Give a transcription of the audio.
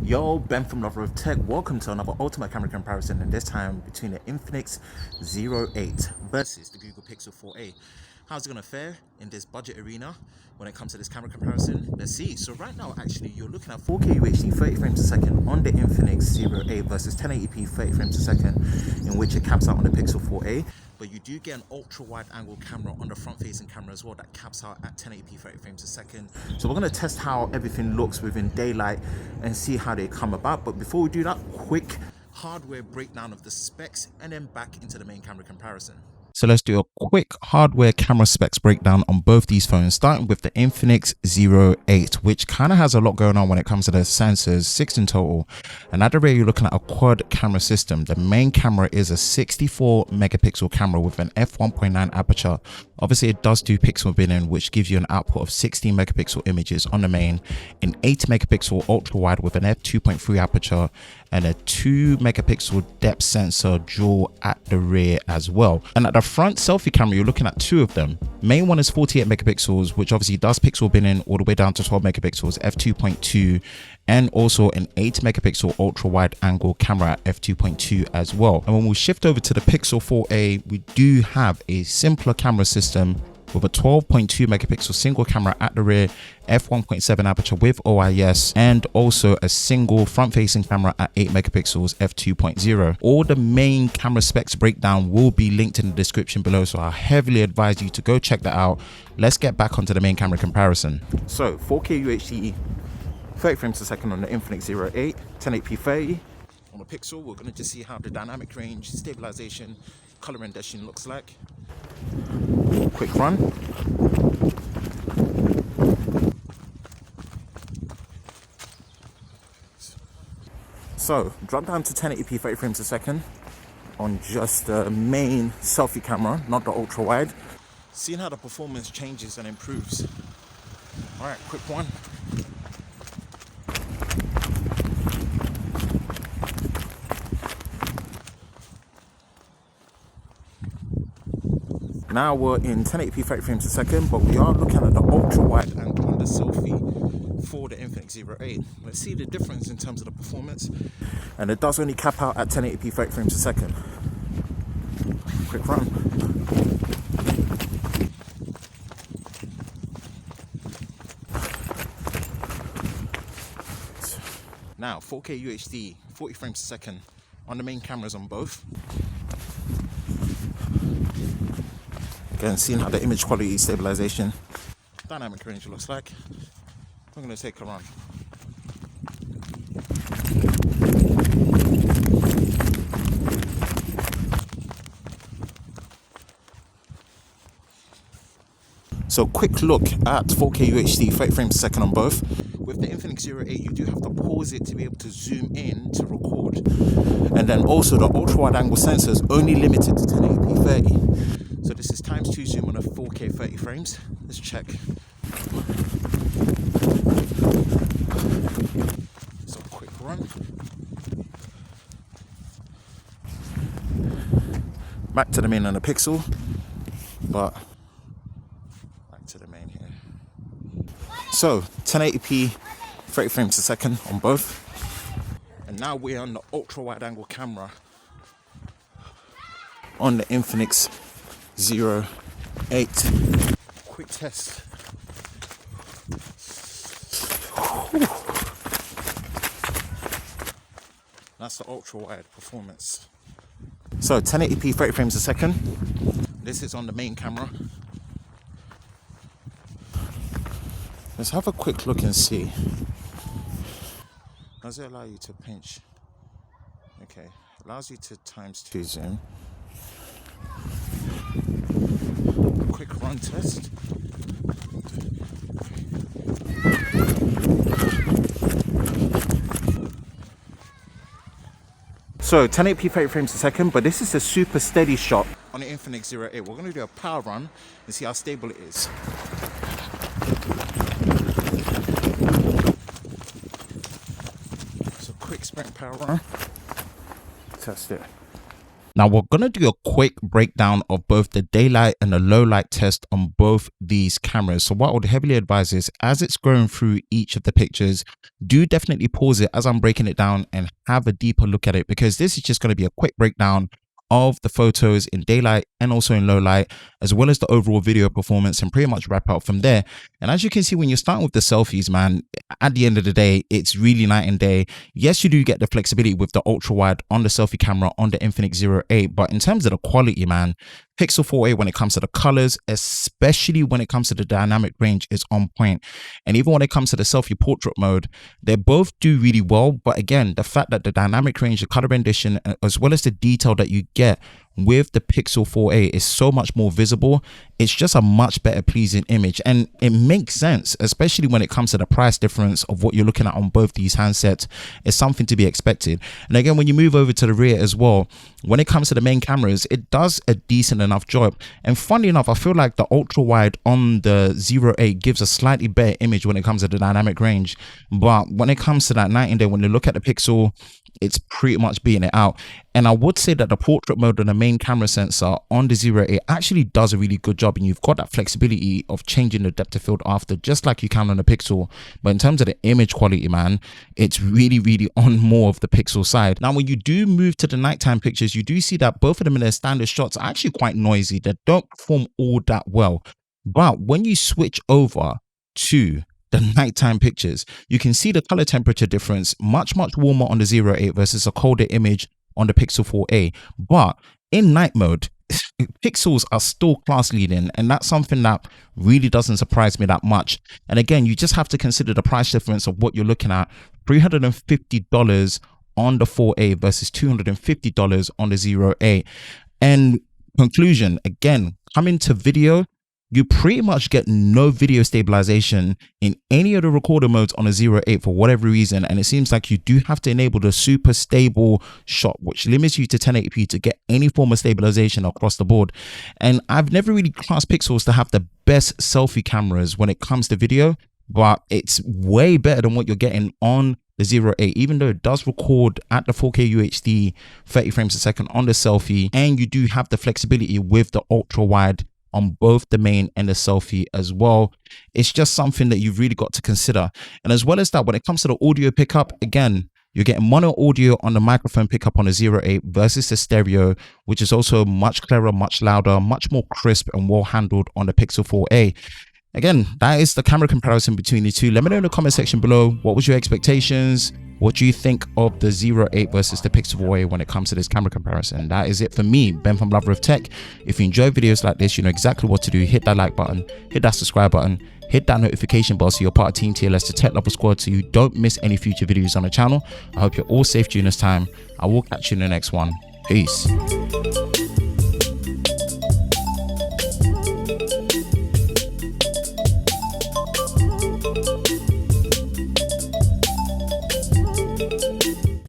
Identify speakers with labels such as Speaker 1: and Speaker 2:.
Speaker 1: Yo, Ben from Lover of Tech. Welcome to another ultimate camera comparison, and this time between the Infinix 08 versus the Google Pixel 4a. How's it gonna fare in this budget arena when it comes to this camera comparison? Let's see. So right now, actually, you're looking at 4K UHD 30 frames a second on the Infinix 08 versus 1080p 30 frames a second, in which it caps out on the Pixel 4a. But you do get an ultra wide angle camera on the front facing camera as well that caps out at 1080p 30 frames a second. So we're going to test how everything looks within daylight and see how they come about. But before we do that, quick hardware breakdown of the specs and then back into the main camera comparison. So let's do a quick hardware camera specs breakdown on both these phones, starting with the Infinix 08, which kind of has a lot going on when it comes to the sensors, 6 in total. And at the rear, you're looking at a quad camera system. The main camera is a 64 megapixel camera with an f1.9 aperture. Obviously, it does do pixel binning, which gives you an output of 16 megapixel images on the main, an 8 megapixel ultra wide with an f2.3 aperture, and a 2 megapixel depth sensor dual at the rear as well. And at the front selfie camera, you're looking at two of them. Main one is 48 megapixels, which obviously does pixel binning all the way down to 12 megapixels, f2.2, and also an 8 megapixel ultra wide angle camera at f2.2 as well. And when we shift over to the Pixel 4a, we do have a simpler camera system with a 12.2 megapixel single camera at the rear, f1.7 aperture with OIS, and also a single front-facing camera at 8 megapixels, f2.0. All the main camera specs breakdown will be linked in the description below, so I heavily advise you to go check that out. Let's get back onto the main camera comparison. So 4K UHD 30 frames a second on the Infinix 08, 1080p 30. On the Pixel, we're going to just see how the dynamic range, stabilization, color rendition looks like. Quick run. So drop down to 1080p 30 frames a second on just the main selfie camera, not the ultra wide. Seeing how the performance changes and improves. All right, quick one. Now we're in 1080p 30 frames a second, but we are looking at the ultra wide angle on the selfie for the Infinix 08. Let's see the difference in terms of the performance. And it does only cap out at 1080p 30 frames a second. Quick run. Now 4K UHD 40 frames a second on the main cameras on both. Again, seeing how the image quality, stabilization, dynamic range looks like. I'm going to take a run. So quick look at 4K UHD 30 frames a second on both. With the Infinix 08, you do have to pause it to be able to zoom in to record. And then also the ultra wide angle sensor is only limited to 1080p 30. So this is ×2 zoom on a 4K 30 frames. Let's check. So quick run. Back to the main on the Pixel, but back to the main here. So 1080p 30 frames a second on both. And now we're on the ultra wide angle camera on the Infinix 08. Quick test. That's the ultra wide performance. So 1080p 30 frames a second. This is on the main camera. Let's have a quick look and see. Does it allow you to pinch? Okay, allows you to ×2 zoom. Quick run test. So 1080p 30 frames a second, but this is a super steady shot on the Infinix 08. We're going to do a power run and see how stable it is. So quick sprint power run. Test it. Now we're going to do a quick breakdown of both the daylight and the low light test on both these cameras. So what I would heavily advise is, as it's going through each of the pictures, do definitely pause it as I'm breaking it down and have a deeper look at it, because this is just going to be a quick breakdown of the photos in daylight and also in low light, as well as the overall video performance, and pretty much wrap out from there. And as you can see, when you're starting with the selfies, man, at the end of the day, it's really night and day. Yes, you do get the flexibility with the ultra wide on the selfie camera on the Infinix 08, but in terms of the quality, man, Pixel 4a, when it comes to the colors, especially when it comes to the dynamic range, is on point. And even when it comes to the selfie portrait mode, they both do really well. But again, the fact that the dynamic range, the color rendition, as well as the detail that you get with the Pixel 4a is so much more visible. It's just a much better pleasing image, and it makes sense, especially when it comes to the price difference of what you're looking at on both these handsets. It's something to be expected. And again, when you move over to the rear as well, when it comes to the main cameras, it does a decent enough job. And funny enough, I feel like the ultra wide on the 08 gives a slightly better image when it comes to the dynamic range, but when it comes to that night and day, when you look at the Pixel, it's pretty much beating it out. And I would say that the portrait mode on the main camera sensor on the 08 actually does a really good job, and you've got that flexibility of changing the depth of field after, just like you can on the Pixel. But in terms of the image quality, man, it's really on more of the Pixel side. Now, when you do move to the nighttime pictures, you do see that both of them in their standard shots are actually quite noisy. They don't perform all that well. But when you switch over to the nighttime pictures, you can see the color temperature difference, much warmer on the 08 versus a colder image on the Pixel 4a. But in night mode, pixels are still class leading, and that's something that really doesn't surprise me that much. And again, you just have to consider the price difference of what you're looking at. $350 on the 4a versus $250 on the 08. And conclusion, again, coming to video, you pretty much get no video stabilization in any of the recorder modes on a 08 for whatever reason. And it seems like you do have to enable the super stable shot, which limits you to 1080p to get any form of stabilization across the board. And I've never really classed Pixels to have the best selfie cameras when it comes to video, but it's way better than what you're getting on the 08, even though it does record at the 4K UHD 30 frames a second on the selfie, and you do have the flexibility with the ultra wide on both the main and the selfie as well. It's just something that you've really got to consider. And as well as that, when it comes to the audio pickup, again, you're getting mono audio on the microphone pickup on the 08 versus the stereo, which is also much clearer, much louder, much more crisp and well handled on the Pixel 4a. Again, that is the camera comparison between the two. Let me know in the comment section below, what was your expectations? What do you think of the 08 versus the Pixel 4a when it comes to this camera comparison? That is it for me, Ben from Lover of Tech. If you enjoy videos like this, you know exactly what to do. Hit that like button, hit that subscribe button, hit that notification bell so you're part of Team TLS, the Tech Lover Squad, so you don't miss any future videos on the channel. I hope you're all safe during this time. I will catch you in the next one. Peace.